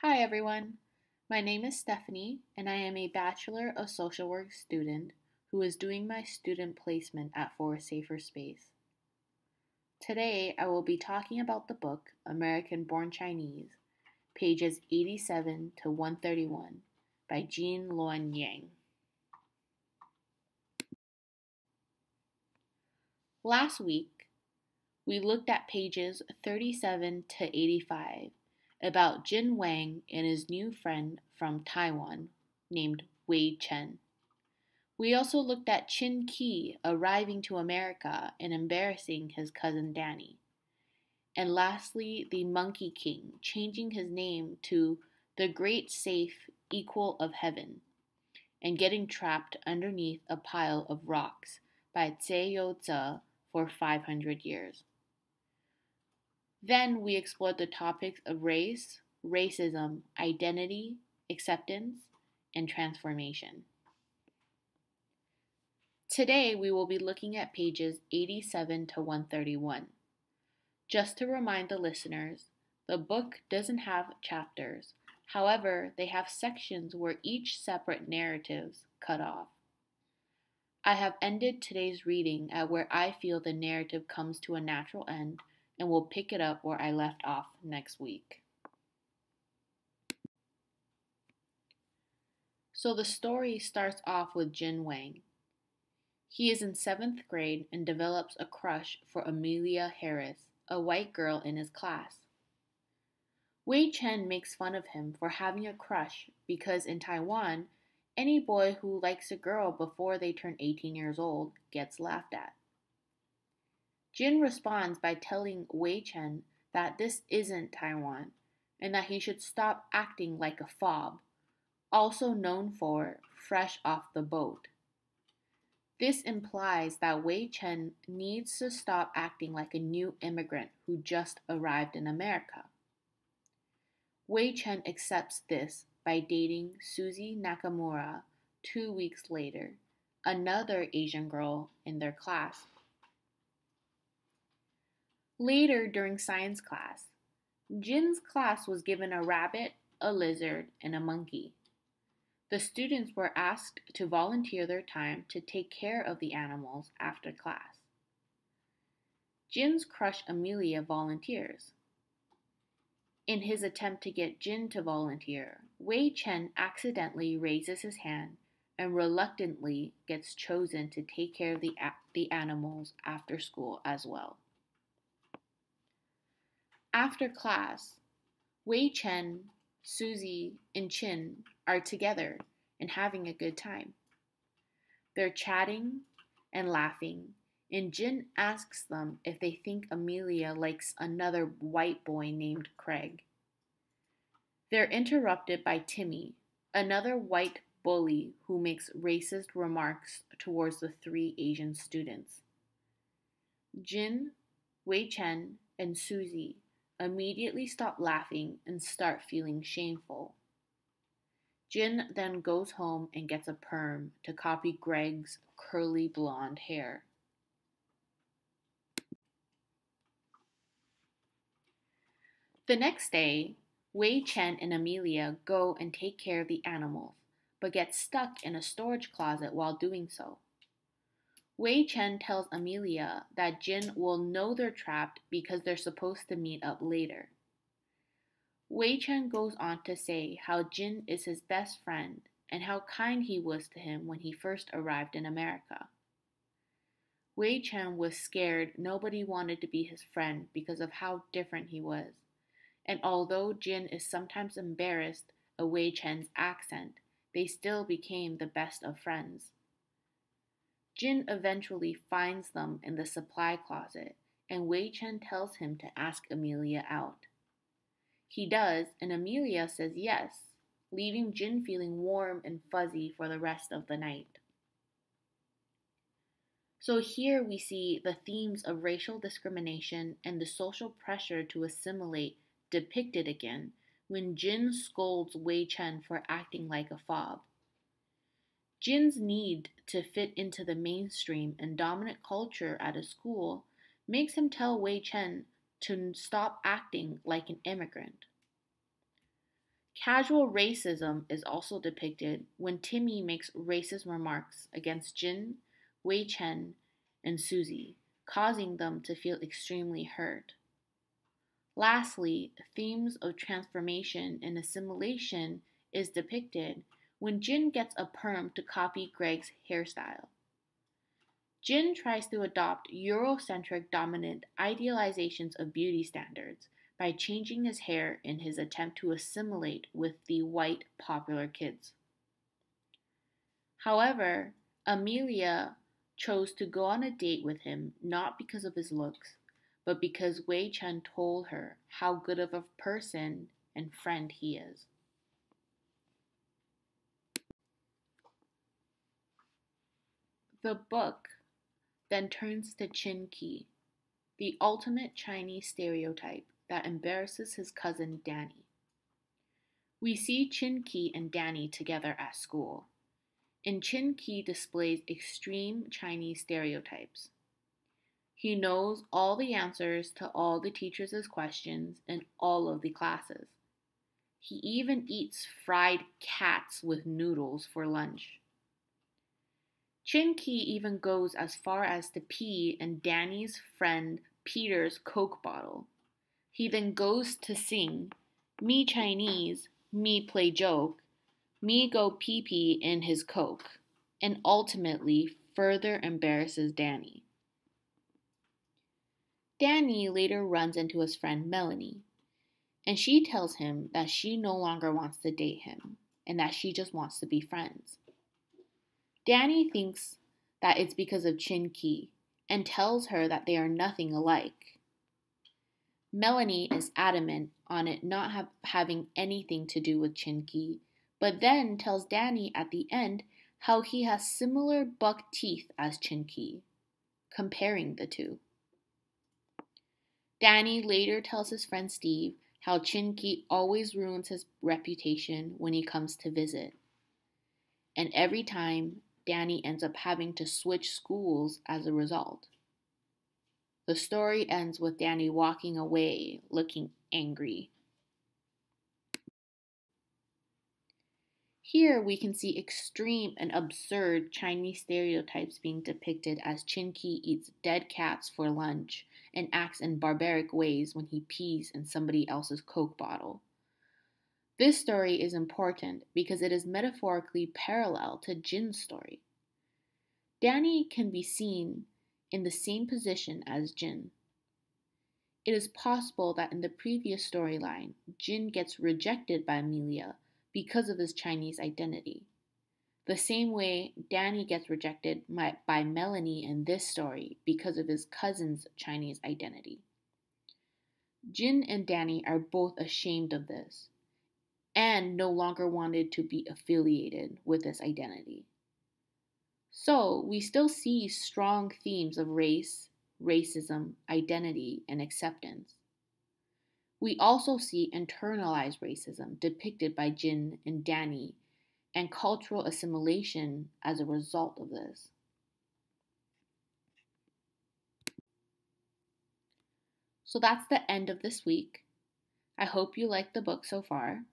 Hi everyone, my name is Stephanie and I am a Bachelor of Social Work student who is doing my student placement at For a Safer Space. Today I will be talking about the book American Born Chinese, pages 87 to 131 by Jean Loan Yang. Last week, we looked at pages 37 to 85 about Jin Wang and his new friend from Taiwan named Wei Chen. We also looked at Chinki arriving to America and embarrassing his cousin Danny. And lastly, the Monkey King changing his name to the Great Safe Equal of Heaven and getting trapped underneath a pile of rocks by Tse for 500 years. Then we explored the topics of race, racism, identity, acceptance, and transformation. Today we will be looking at pages 87 to 131. Just to remind the listeners, the book doesn't have chapters. However, they have sections where each separate narratives cut off. I have ended today's reading at where I feel the narrative comes to a natural end and will pick it up where I left off next week. So the story starts off with Jin Wang. He is in 7th grade and develops a crush for Amelia Harris, a white girl in his class. Wei Chen makes fun of him for having a crush because in Taiwan, any boy who likes a girl before they turn 18 years old gets laughed at. Jin responds by telling Wei Chen that this isn't Taiwan and that he should stop acting like a fob, also known for fresh off the boat. This implies that Wei Chen needs to stop acting like a new immigrant who just arrived in America. Wei Chen accepts this by dating Suzy Nakamura 2 weeks later, another Asian girl in their class. Later during science class, Jin's class was given a rabbit, a lizard, and a monkey. The students were asked to volunteer their time to take care of the animals after class. Jin's crush Amelia volunteers. In his attempt to get Jin to volunteer, Wei Chen accidentally raises his hand and reluctantly gets chosen to take care of the animals after school as well. After class, Wei Chen, Suzy, and Chin are together and having a good time. They're chatting and laughing, and Jin asks them if they think Amelia likes another white boy named Craig. They're interrupted by Timmy, another white bully who makes racist remarks towards the 3 Asian students. Jin, Wei Chen, and Suzy immediately stop laughing and start feeling shameful. Jin then goes home and gets a perm to copy Greg's curly blonde hair. The next day, Wei Chen and Amelia go and take care of the animals, but get stuck in a storage closet while doing so. Wei Chen tells Amelia that Jin will know they're trapped because they're supposed to meet up later. Wei Chen goes on to say how Jin is his best friend and how kind he was to him when he first arrived in America. Wei Chen was scared nobody wanted to be his friend because of how different he was, and although Jin is sometimes embarrassed of Wei Chen's accent, they still became the best of friends. Jin eventually finds them in the supply closet, and Wei Chen tells him to ask Amelia out. He does, and Amelia says yes, leaving Jin feeling warm and fuzzy for the rest of the night. So here we see the themes of racial discrimination and the social pressure to assimilate depicted again when Jin scolds Wei Chen for acting like a fob. Jin's need to fit into the mainstream and dominant culture at his school makes him tell Wei Chen to stop acting like an immigrant. Casual racism is also depicted when Timmy makes racist remarks against Jin, Wei Chen, and Susie, causing them to feel extremely hurt. Lastly, themes of transformation and assimilation is depicted when Jin gets a perm to copy Greg's hairstyle. Jin tries to adopt Eurocentric dominant idealizations of beauty standards by changing his hair in his attempt to assimilate with the white popular kids. However, Amelia chose to go on a date with him not because of his looks, but because Wei Chen told her how good of a person and friend he is. The book then turns to Chinki, the ultimate Chinese stereotype that embarrasses his cousin Danny. We see Chinki and Danny together at school, and Chinki displays extreme Chinese stereotypes. He knows all the answers to all the teachers' questions in all of the classes. He even eats fried cats with noodles for lunch. Chinki even goes as far as to pee in Danny's friend Peter's Coke bottle. He then goes to sing, "Me Chinese, me play joke, me go pee pee in his Coke," and ultimately further embarrasses Danny. Danny later runs into his friend Melanie, and she tells him that she no longer wants to date him and that she just wants to be friends. Danny thinks that it's because of Chinki and tells her that they are nothing alike. Melanie is adamant on it not having anything to do with Chinki, but then tells Danny at the end how he has similar buck teeth as Chinki, comparing the two. Danny later tells his friend Steve how Chinki always ruins his reputation when he comes to visit. And every time, Danny ends up having to switch schools as a result. The story ends with Danny walking away looking angry. Here we can see extreme and absurd Chinese stereotypes being depicted as Chinki eats dead cats for lunch and acts in barbaric ways when he pees in somebody else's Coke bottle. This story is important because it is metaphorically parallel to Jin's story. Danny can be seen in the same position as Jin. It is possible that in the previous storyline, Jin gets rejected by Amelia because of his Chinese identity. The same way Danny gets rejected by Melanie in this story because of his cousin's Chinese identity. Jin and Danny are both ashamed of this and no longer wanted to be affiliated with this identity. So we still see strong themes of race, racism, identity, and acceptance. We also see internalized racism depicted by Jin and Danny and cultural assimilation as a result of this. So that's the end of this week. I hope you liked the book so far.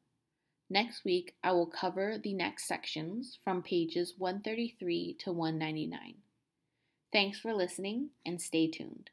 Next week, I will cover the next sections from pages 133 to 199. Thanks for listening and stay tuned.